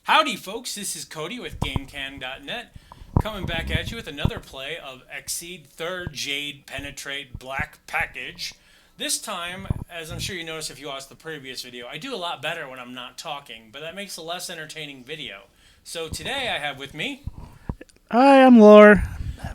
Howdy, folks. This is Cody with GameCan.net, coming back at you with another play of eXceed 3rd Jade Penetrate Black Package. This time, as I'm sure you noticed if you watched the previous video, I do a lot better when I'm not talking, but that makes a less entertaining video. So today I have with me Hi, I'm Lore.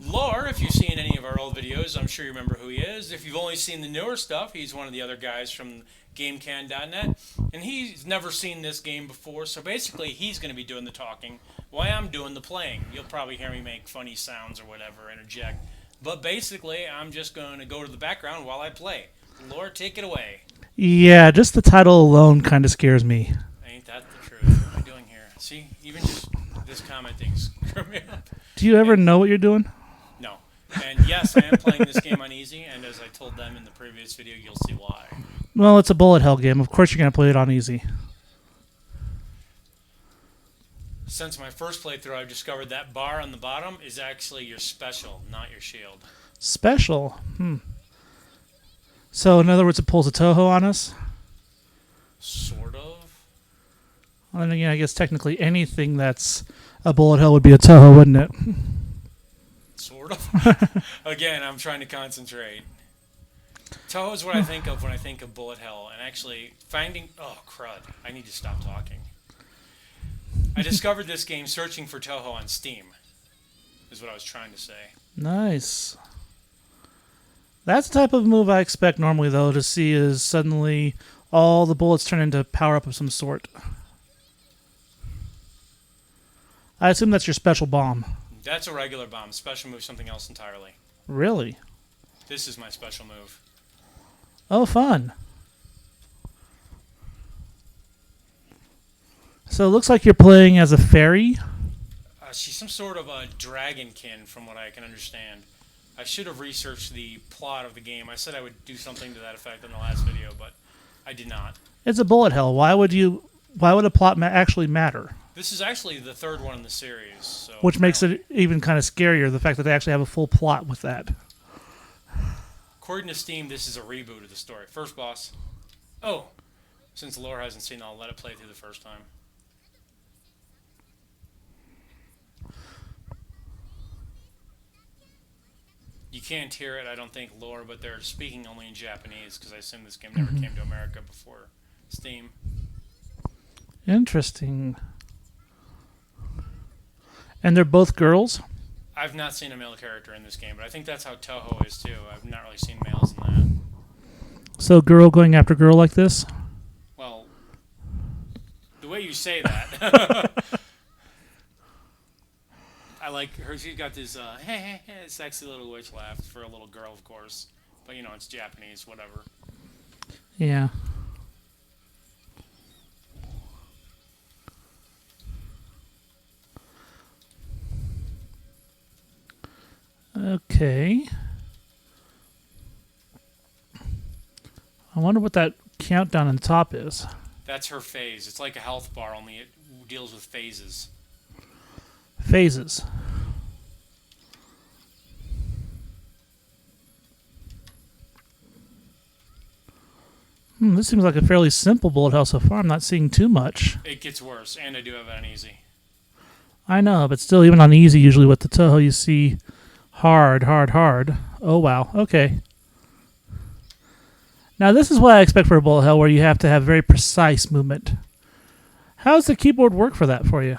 Lore. If you've seen any of our old videos, I'm sure you remember who he is. If you've only seen the newer stuff, he's one of the other guys from GameCan.net, and he's never seen this game before, so basically he's going to be doing the talking while I'm doing the playing. You'll probably hear me make funny sounds or whatever, interject, but basically I'm just going to go to the background while I play. Lore, take it away. Yeah, just the title alone kind of scares me. Ain't that the truth? What am I doing here? See, even just this commenting screwed me up. Do you ever know what you're doing? No. And yes, I am playing this game on easy, and as I told them in the previous video, you'll see why. Well, it's a bullet hell game. Of course you're going to play it on easy. Since my first playthrough, I've discovered that bar on the bottom is actually your special, not your shield. Special? So, in other words, it pulls a Toho on us? Sort of. Well, then again, I guess technically anything that's a bullet hell would be a Toho, wouldn't it? Sort of. Again, I'm trying to concentrate. Toho is what I think of when I think of bullet hell, and actually finding... Oh, crud. I need to stop talking. I discovered this game searching for Toho on Steam, is what I was trying to say. Nice. That's the type of move I expect normally, though, to see is suddenly all the bullets turn into power-up of some sort. I assume that's your special bomb. That's a regular bomb. Special move, something else entirely. Really? This is my special move. Oh, fun. So it looks like you're playing as a fairy. She's some sort of a dragonkin, from what I can understand. I should have researched the plot of the game. I said I would do something to that effect in the last video, but I did not. It's a bullet hell. Why would a plot actually matter? This is actually the third one in the series. So which makes it even kind of scarier, the fact that they actually have a full plot with that. According to Steam, this is a reboot of the story. First boss. Oh, since Laura hasn't seen it, I'll let it play through the first time. You can't hear it, I don't think, Laura, but they're speaking only in Japanese, because I assume this game never came to America before Steam. Interesting. And they're both girls? I've not seen a male character in this game, but I think that's how Toho is, too. I've not really seen males in that. So girl going after girl like this? Well, the way you say that... I like her. She's got this sexy little witch laugh for a little girl, of course. But, you know, it's Japanese, whatever. Yeah. Okay. I wonder what that countdown on top is. That's her phase. It's like a health bar, only it deals with phases. Phases. This seems like a fairly simple bullet hell so far. I'm not seeing too much. It gets worse, and I do have it on easy. I know, but still, even on easy, usually with the Toho, you see hard, hard, hard. Oh, wow. Okay. Now, this is what I expect for a bullet hell, where you have to have very precise movement. How does the keyboard work for that for you?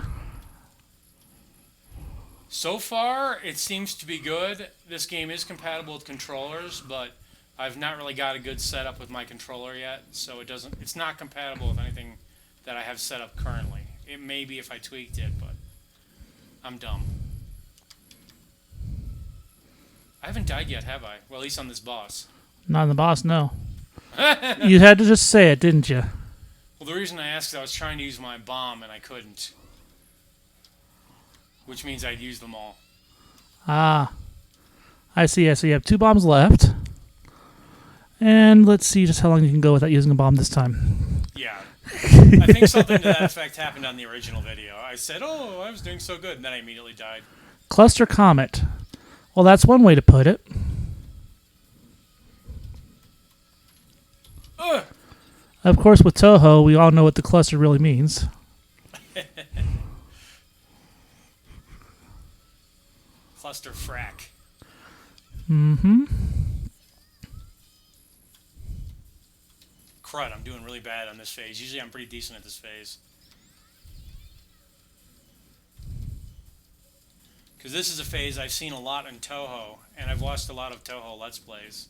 So far, it seems to be good. This game is compatible with controllers, but I've not really got a good setup with my controller yet, so it's not compatible with anything that I have set up currently. It may be if I tweaked it, but I'm dumb. I haven't died yet, have I? Well, at least on this boss. Not on the boss, no. You had to just say it, didn't you? Well, the reason I asked is I was trying to use my bomb, and I couldn't. Which means I'd use them all. Ah. I see. You have 2 bombs left. And let's see just how long you can go without using a bomb this time. Yeah. I think something to that effect happened on the original video. I said, oh, I was doing so good, and then I immediately died. Cluster Comet. Well, that's one way to put it. Of course, with Toho, we all know what the cluster really means. cluster frack. Mm-hmm. Crud, I'm doing really bad on this phase. Usually I'm pretty decent at this phase. Because this is a phase I've seen a lot in Toho, and I've watched a lot of Toho Let's Plays.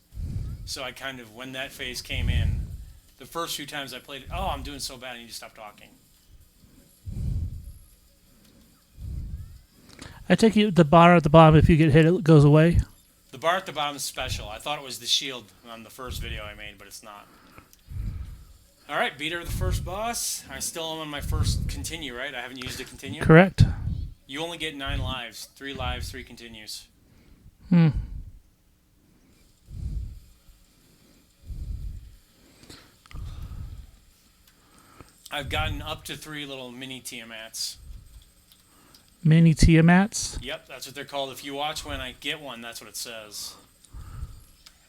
So I kind of, when that phase came in, the first few times I played it, oh, I'm doing so bad, I need to stop talking. I take it the bar at the bottom, if you get hit, it goes away. The bar at the bottom is special. I thought it was the shield on the first video I made, but it's not. Alright, beat her the first boss. I still am on my first continue, right? I haven't used a continue? Correct. You only get 9 lives. 3 lives, 3 continues. Hmm. I've gotten up to 3 little mini Tiamats. Mini Tiamats? Yep, that's what they're called. If you watch when I get one, that's what it says.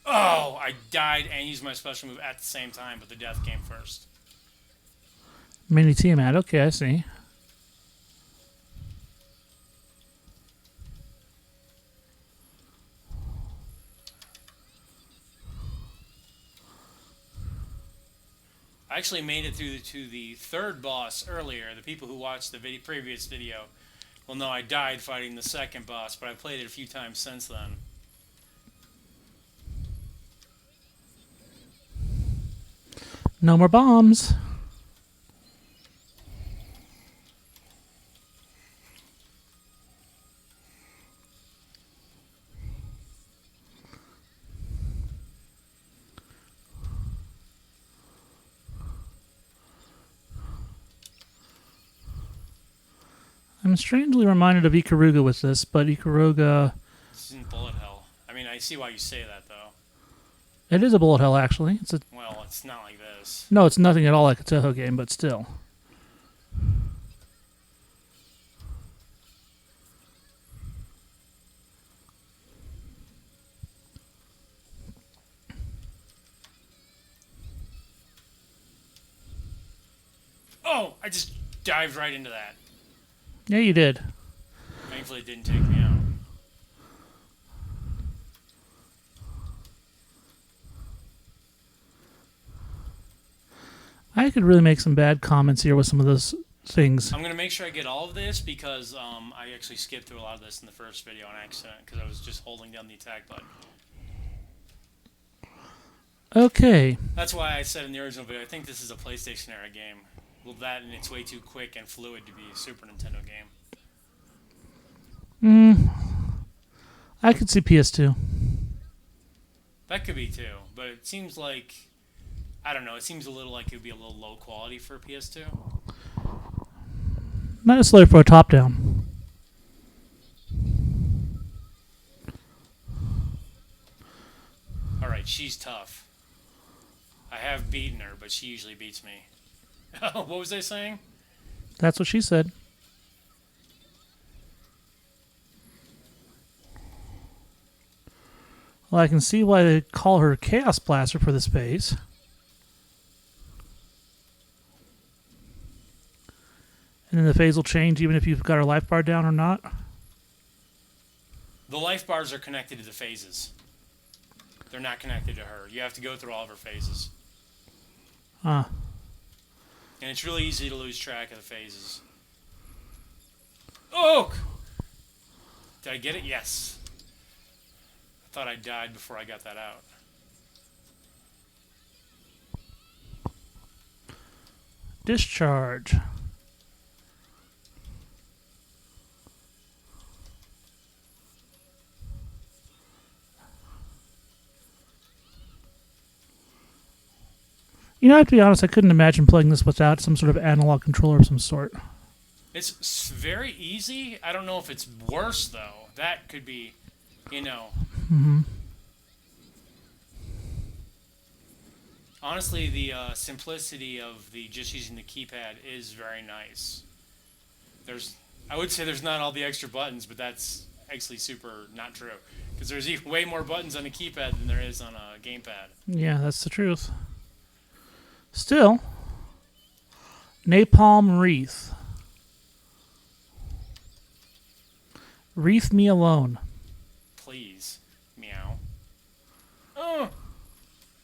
Oh, I died and used my special move at the same time, but the death came first. Mini Tiamat, okay, I see. I actually made it through to the third boss earlier. The people who watched the previous video will know I died fighting the second boss, but I played it a few times since then. No more bombs. I'm strangely reminded of Ikaruga with this, but Ikaruga... This isn't bullet hell. I mean, I see why you say that, though. It is a bullet hell, actually. It's a... Well, it's not like this. No, it's nothing at all like a Toho game, but still. Oh, I just dived right into that. Yeah, you did. Thankfully, it didn't take me out. I could really make some bad comments here with some of those things. I'm going to make sure I get all of this because I actually skipped through a lot of this in the first video on accident because I was just holding down the attack button. Okay. That's why I said in the original video, I think this is a PlayStation era game. Well, that and it's way too quick and fluid to be a Super Nintendo game. I could see PS2. That could be too, but it seems like, I don't know, it seems a little like it would be a little low quality for PS2. Not necessarily for a top-down. Alright, she's tough. I have beaten her, but she usually beats me. What was I saying? That's what she said. Well, I can see why they call her Chaos Blaster for this phase. And then the phase will change even if you've got her life bar down or not. The life bars are connected to the phases. They're not connected to her. You have to go through all of her phases. Ah. And it's really easy to lose track of the phases. Oh! Did I get it? Yes. I thought I died before I got that out. Discharge. You know, I have to be honest, I couldn't imagine playing this without some sort of analog controller of some sort. It's very easy. I don't know if it's worse, though. That could be, you know. Mm-hmm. Honestly, the simplicity of the just using the keypad is very nice. I would say there's not all the extra buttons, but that's actually super not true. Because there's even way more buttons on a keypad than there is on a gamepad. Yeah, that's the truth. Still, Napalm Wreath. Wreath me alone. please. Meow. Oh!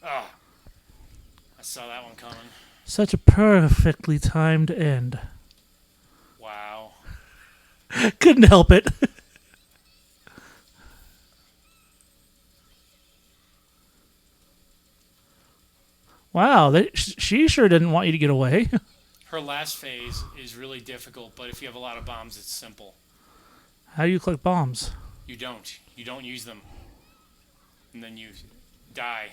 Ah. I saw that one coming. Such a perfectly timed end. Wow. Couldn't help it. Wow, she sure didn't want you to get away. Her last phase is really difficult, but if you have a lot of bombs, it's simple. How do you collect bombs? You don't. You don't use them. And then you die.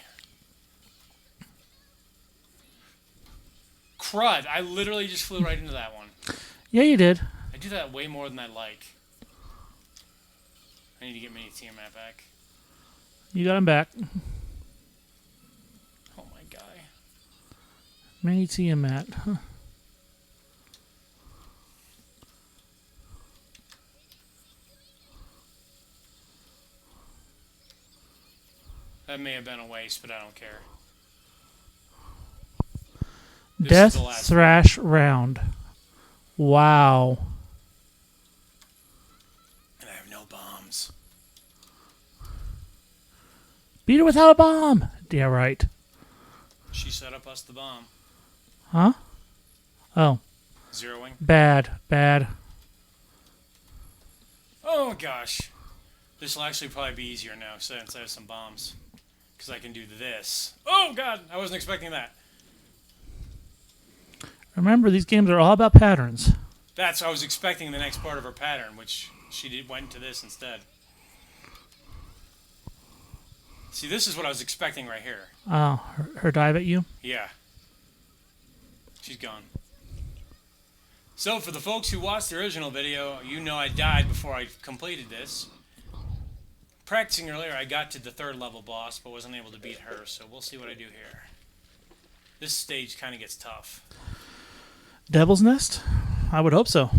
Crud! I literally just flew right into that one. Yeah, you did. I do that way more than I like. I need to get Mini Tiamat back. You got him back. Oh my guy. Mini Tiamat. Huh. That may have been a waste, but I don't care. Death Thrash round. Wow. And I have no bombs. Beat her without a bomb. Yeah, right. She set up us the bomb. Huh? Oh. Zeroing. Bad. Oh gosh. This will actually probably be easier now since I have some bombs. Because I can do this. Oh god! I wasn't expecting that. Remember, these games are all about patterns. I was expecting the next part of her pattern, which went to this instead. See, this is what I was expecting right here. Oh, her dive at you? Yeah. She's gone. So, for the folks who watched the original video, you know I died before I completed this. Practicing earlier, I got to the 3rd level boss, but wasn't able to beat her, so we'll see what I do here. This stage kind of gets tough. Devil's Nest? I would hope so.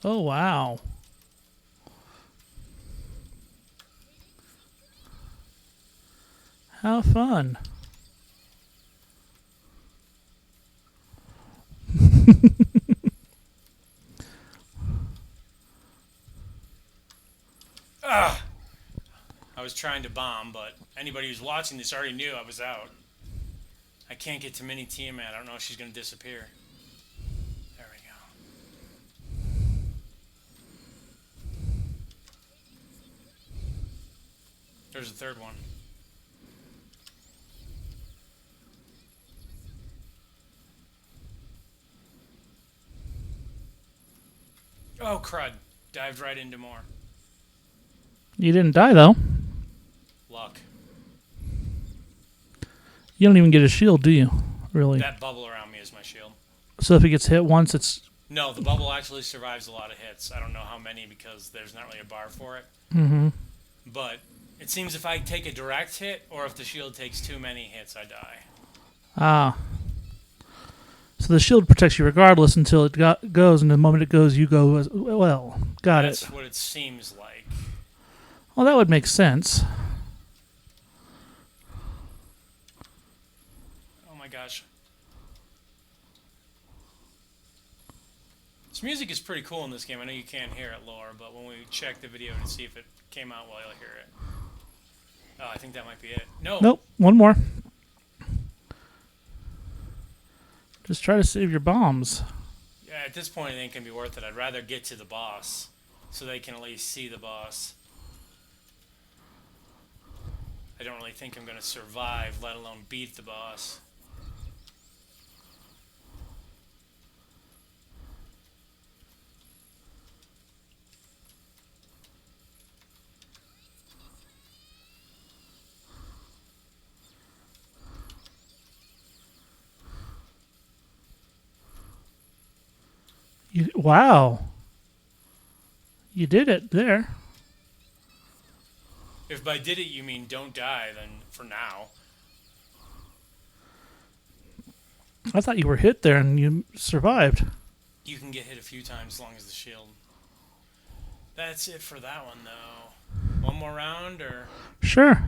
Oh, wow. How fun. Ah! I was trying to bomb, but anybody who's watching this already knew I was out. I can't get to Mini Tiamat. I don't know if she's going to disappear. There we go. There's the 3rd one. Oh, crud. Dived right into more. You didn't die, though. Luck. You don't even get a shield, do you? Really? That bubble around me is my shield. So if it gets hit once, it's... No, the bubble actually survives a lot of hits. I don't know how many because there's not really a bar for it. Mm-hmm. But it seems if I take a direct hit or if the shield takes too many hits, I die. Ah. So the shield protects you regardless until it goes, and the moment it goes, you go as well. Got it. That's what it seems like. Well, that would make sense. Oh my gosh. This music is pretty cool in this game. I know you can't hear it lower, but when we check the video to see if it came out well, you'll hear it. Oh, I think that might be it. No. Nope. One more. Just try to save your bombs. Yeah, at this point, it ain't going to be worth it. I'd rather get to the boss so they can at least see the boss. I don't really think I'm going to survive, let alone beat the boss. Wow. You did it there. If by did it you mean don't die, then for now. I thought you were hit there and you survived. You can get hit a few times as long as the shield. That's it for that one, though. One more round, or Sure.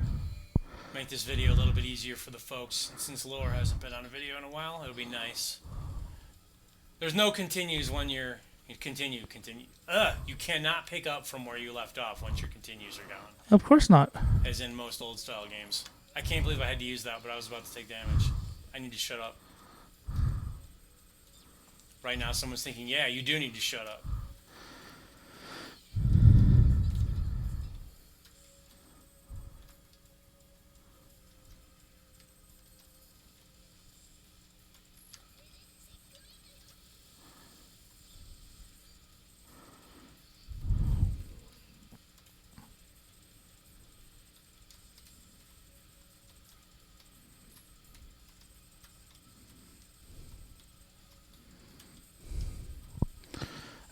make this video a little bit easier for the folks. Since Lower hasn't been on a video in a while, it'll be nice. There's no continues when you continue. You cannot pick up from where you left off once your continues are gone, Of course not. as in most old style games. I can't believe I had to use that, but I was about to take damage. I need to shut up. Right now, someone's thinking, yeah, you do need to shut up.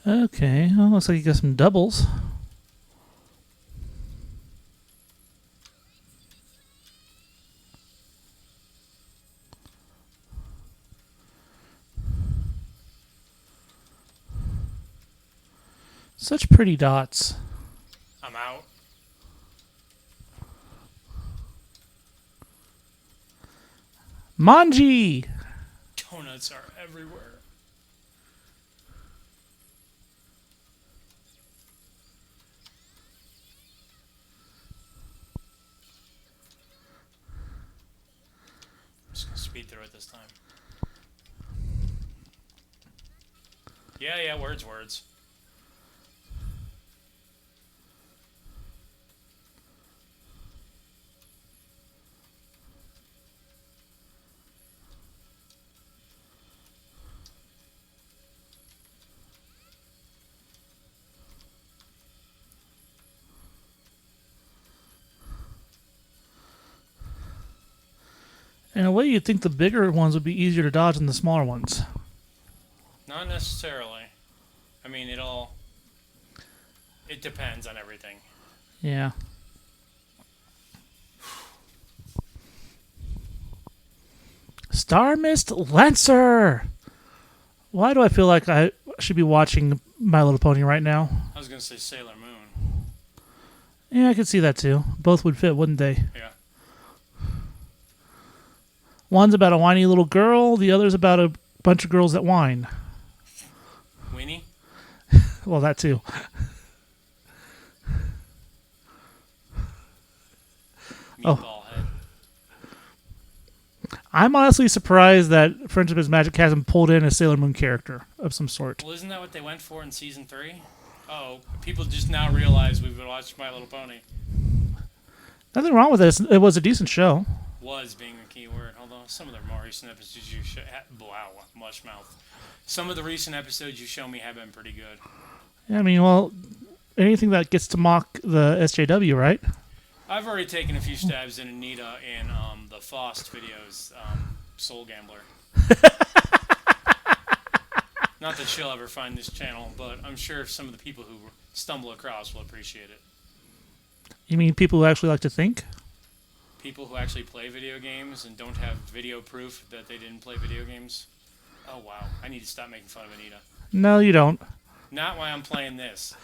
Okay, well, looks like you got some doubles. Such pretty dots. I'm out. Manji! Donuts are everywhere. I'm just going to speed through it this time. Yeah, words. In a way, you'd think the bigger ones would be easier to dodge than the smaller ones. Not necessarily. I mean, it depends on everything. Yeah. Star Mist Lancer! Why do I feel like I should be watching My Little Pony right now? I was going to say Sailor Moon. Yeah, I could see that too. Both would fit, wouldn't they? Yeah. One's about a whiny little girl, the other's about a bunch of girls that whine. Weenie? Well, that too. Meatball head. I'm honestly surprised that Friendship is Magic hasn't pulled in a Sailor Moon character of some sort. Well, isn't that what they went for in season 3? Oh, people just now realize we've been watching My Little Pony. Nothing wrong with this. It was a decent show. Was being a key word. Although some of the more recent episodes you show, wow, mush mouth. Some of the recent episodes you show me have been pretty good. Yeah, I mean, well, anything that gets to mock the SJW, right? I've already taken a few stabs in Anita in the Faust videos, Soul Gambler. Not that she'll ever find this channel, but I'm sure some of the people who stumble across will appreciate it. You mean people who actually like to think? People who actually play video games and don't have video proof that they didn't play video games. Oh, wow. I need to stop making fun of Anita. No, you don't. Not while I'm playing this.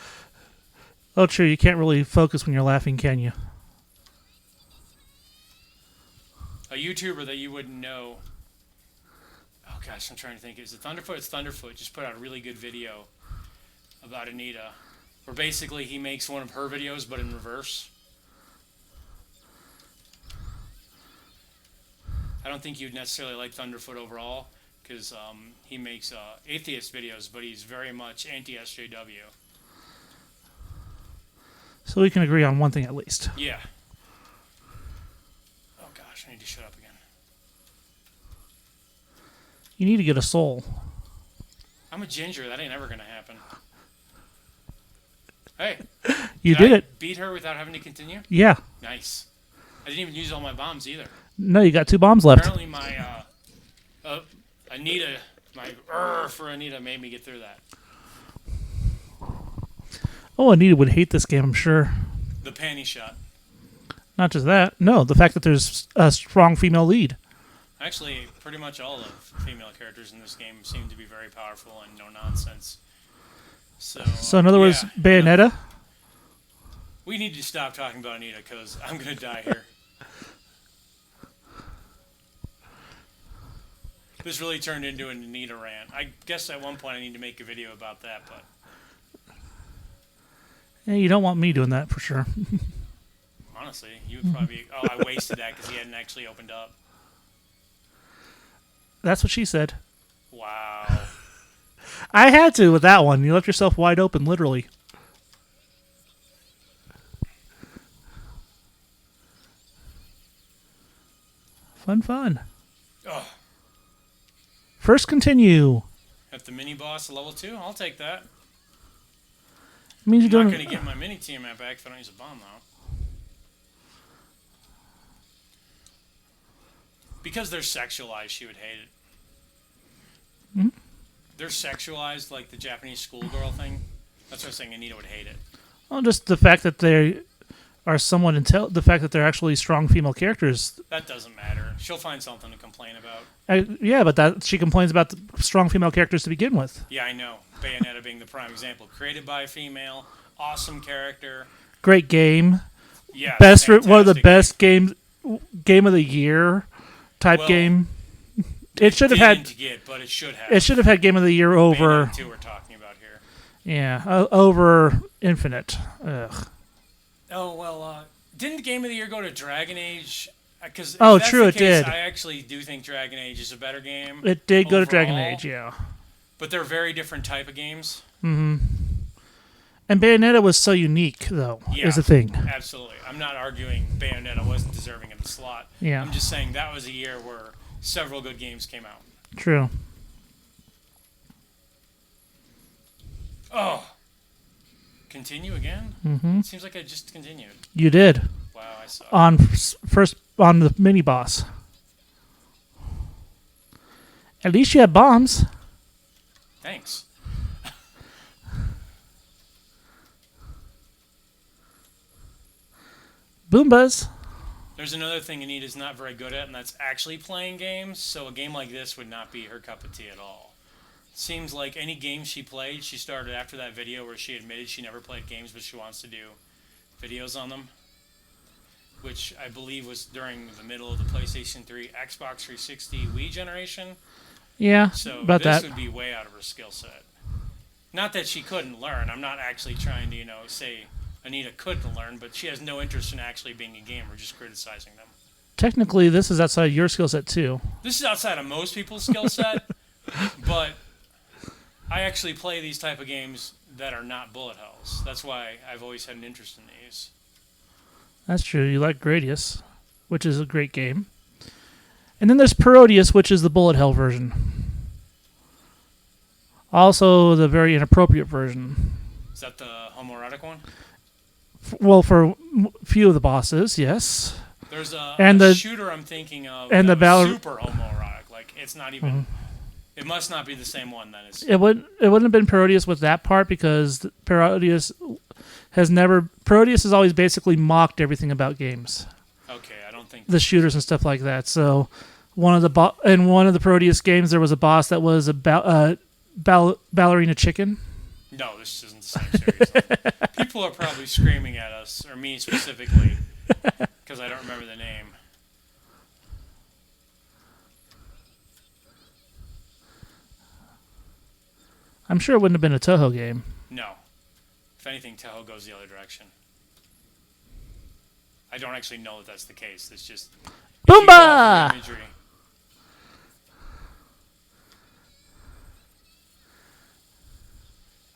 Oh, true. You can't really focus when you're laughing, can you? A YouTuber that you wouldn't know. Oh, gosh, I'm trying to think. Is it Thunderfoot? It's Thunderfoot. Just put out a really good video about Anita, where basically he makes one of her videos, but in reverse. I don't think you'd necessarily like Thunderfoot overall, because he makes atheist videos, but he's very much anti-SJW. So we can agree on one thing at least. Yeah. Oh gosh, I need to shut up again. You need to get a soul. I'm a ginger. That ain't ever gonna happen. Hey. You did I it. beat her without having to continue? Yeah. Nice. I didn't even use all my bombs either. No, you got 2 bombs left. Apparently my Anita, my for Anita made me get through that. Oh, Anita would hate this game, I'm sure. The panty shot. Not just that. No, the fact that there's a strong female lead. Actually, pretty much all of female characters in this game seem to be very powerful and no nonsense. So in other words, Bayonetta? We need to stop talking about Anita because I'm going to die here. This really turned into an Anita rant. I guess at one point I need to make a video about that, but Yeah, you don't want me doing that for sure. honestly, you would probably. Oh, I wasted that because he hadn't actually opened up. That's what she said. Wow. I had to with that one. You left yourself wide open, literally. Fun. Ugh. First continue. At the mini boss level 2, I'll take that. Means you're I'm not doing. going to get my mini Tiamat back if I don't use a bomb, though. Because they're sexualized, she would hate it. Hmm? They're sexualized like the Japanese schoolgirl thing. That's what I was saying. Anita would hate it. Well, just the fact that they are somewhat the fact that they're actually strong female characters. That doesn't matter. She'll find something to complain about. Yeah, but that she complains about the strong female characters to begin with. Yeah, I know. Bayonetta being the prime example. Created by a female, awesome character. Great game. Yeah, One of the fantastic best game of the year type Well, game. It should have had. Didn't get, but it should have. It should have had game of the year over. Bayonetta 2 we're talking about here. Yeah, over Infinite. Ugh. Oh well, didn't Game of the Year go to Dragon Age? Because Oh, true, it did. I actually do think Dragon Age is a better game. It did go to Dragon overall, Age, yeah. But they're very different type of games. Mm-hmm. And Bayonetta was so unique, though. Yeah, is the thing. Absolutely. I'm not arguing Bayonetta wasn't deserving of the slot. Yeah. I'm just saying that was a year where several good games came out. True. Oh. Continue again? Mm-hmm. It seems like I just continued. You did Wow, I suck. first on the mini boss. At least you had bombs. Thanks. Boombas. There's another thing Anita's not very good at, and that's actually playing games. So a game like this would not be her cup of tea at all. Seems like any game she played, she started after that video where she admitted she never played games, but she wants to do videos on them. Which I believe was during the middle of the PlayStation 3, Xbox 360, Wii generation. Yeah, So about this that. would be way out of her skill set. Not that she couldn't learn. I'm not actually trying to, say Anita couldn't learn, but she has no interest in actually being a gamer, just criticizing them. Technically, this is outside your skill set, too. This is outside of most people's skill set, but I actually play these type of games that are not bullet hells. That's why I've always had an interest in these. That's true. You like Gradius, which is a great game. And then there's Parodius, which is the bullet hell version. Also, the very inappropriate version. Is that the homoerotic one? Well, for few of the bosses, yes. There's a And the shooter I'm thinking of and that the was super homoerotic. Like, it's not even... It must not be the same one then. It wouldn't have been Parodius with that part because Parodius has always basically mocked everything about games. Okay, I don't think... The shooters and stuff like that. So one of the Parodius games, there was a boss that was a ballerina chicken. No, this isn't the same series. People are probably screaming at us, or me specifically, because I don't remember the name. I'm sure it wouldn't have been a Toho game. No. If anything, Toho goes the other direction. I don't actually know that that's the case. It's just... Boomba! Imagery.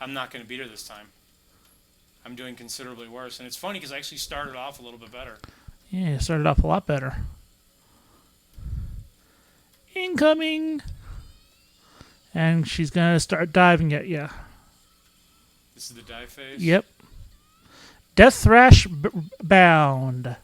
I'm not going to beat her this time. I'm doing considerably worse. And it's funny because I actually started off a little bit better. Yeah, it started off a lot better. Incoming! And she's going to start diving at you. This is the dive phase? Yep. Death Thrash bound. Can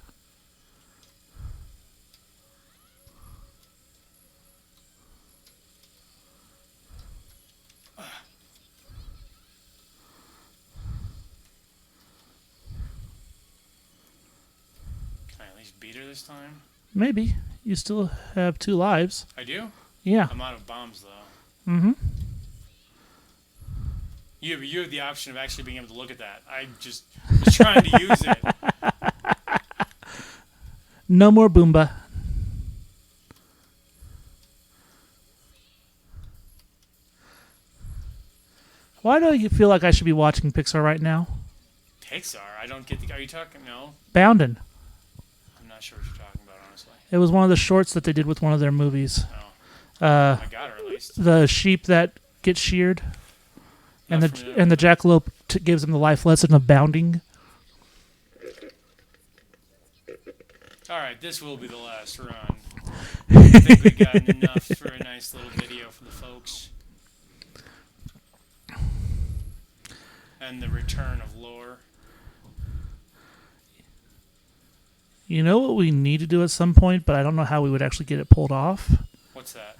I at least beat her this time? Maybe. You still have 2 lives. I do? Yeah. I'm out of bombs, though. Mm-hmm. You have the option of actually being able to look at that. I just was trying to use it. No more Boomba. Why do you feel like I should be watching Pixar right now? Pixar? I don't get the... Are you talking... No? Boundin'. I'm not sure what you're talking about, honestly. It was one of the shorts that they did with one of their movies. Oh. I got her, at least. The sheep that gets sheared, and Not the familiar. and the jackalope gives them the life lesson of bounding. All right, this will be the last run. I think we've gotten enough for a nice little video for the folks. And the return of lore. You know what we need to do at some point, but I don't know how we would actually get it pulled off? What's that?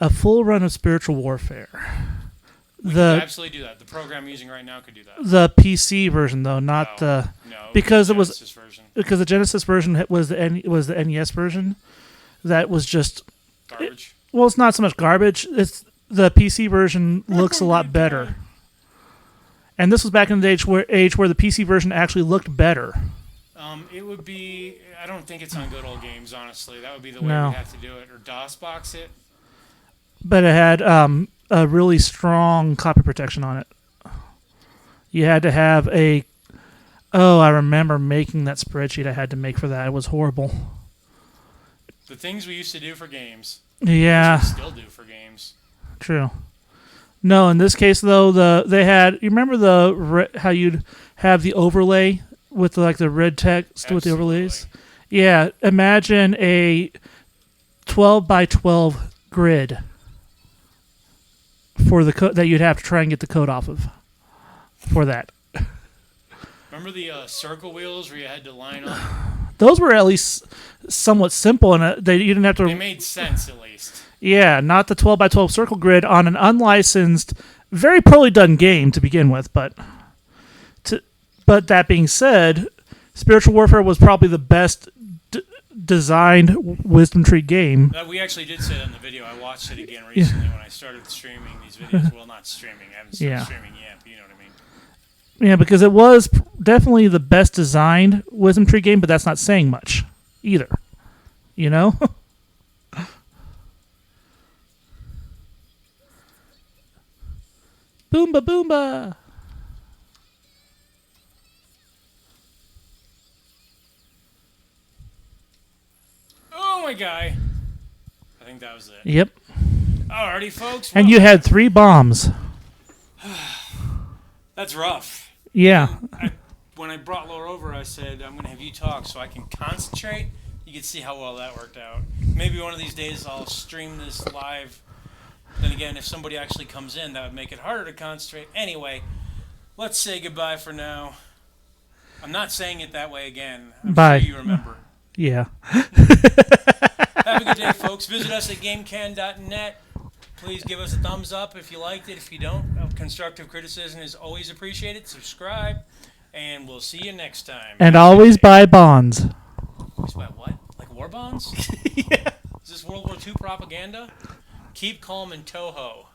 A full run of Spiritual Warfare. We The could absolutely do that. The program I'm using right now could do that. the PC version though, not No. the No, because it was- Genesis version. because the Genesis version was the NES version that was just Garbage. well, it's not so much garbage. It's the PC version looks a lot better. And this was back in the age where the PC version actually looked better. It would be... I don't think it's on Good Old Games, honestly. That would be the way No. we'd have to do it. Or DOSBox it. But it had a really strong copy protection on it. You had to have a... Oh, I remember making that spreadsheet I had to make for that. It was horrible. The things we used to do for games. Yeah, We still do for games. true. No, in this case though, they had... You remember how you'd have the overlay with the red text with the overlays? Yeah, imagine a 12 by 12 grid for the that you'd have to try and get the code off of for that. Remember the circle wheels where you had to line up? Those were at least somewhat simple, and you didn't have They to. made sense, at least. Yeah, not the 12 by 12 circle grid on an unlicensed, very poorly done game to begin with. But that being said, Spiritual Warfare was probably the best designed Wisdom Tree game. We actually did say that in the video. I watched it again recently when I started streaming these videos. Well, not streaming. I haven't started Yeah. streaming yet, but you know what I mean. Yeah, because it was definitely the best designed Wisdom Tree game, but that's not saying much either. You know? Boomba boomba! Oh, my guy. I think that was it. Yep. Alrighty, folks. And well, you had 3 bombs. That's rough. Yeah. When I brought Laura over, I said, I'm going to have you talk so I can concentrate. You can see how well that worked out. Maybe one of these days I'll stream this live. Then again, if somebody actually comes in, that would make it harder to concentrate. Anyway, let's say goodbye for now. I'm not saying it that way again. I'm Bye. sure you remember. Yeah. Have a good day, folks. Visit us at gamecan.net. Please give us a thumbs up if you liked it. If you don't, constructive criticism is always appreciated. Subscribe, and we'll see you next time. And always buy bonds. Always buy what? Like war bonds? Yeah. Is this World War II propaganda? Keep calm in Toho.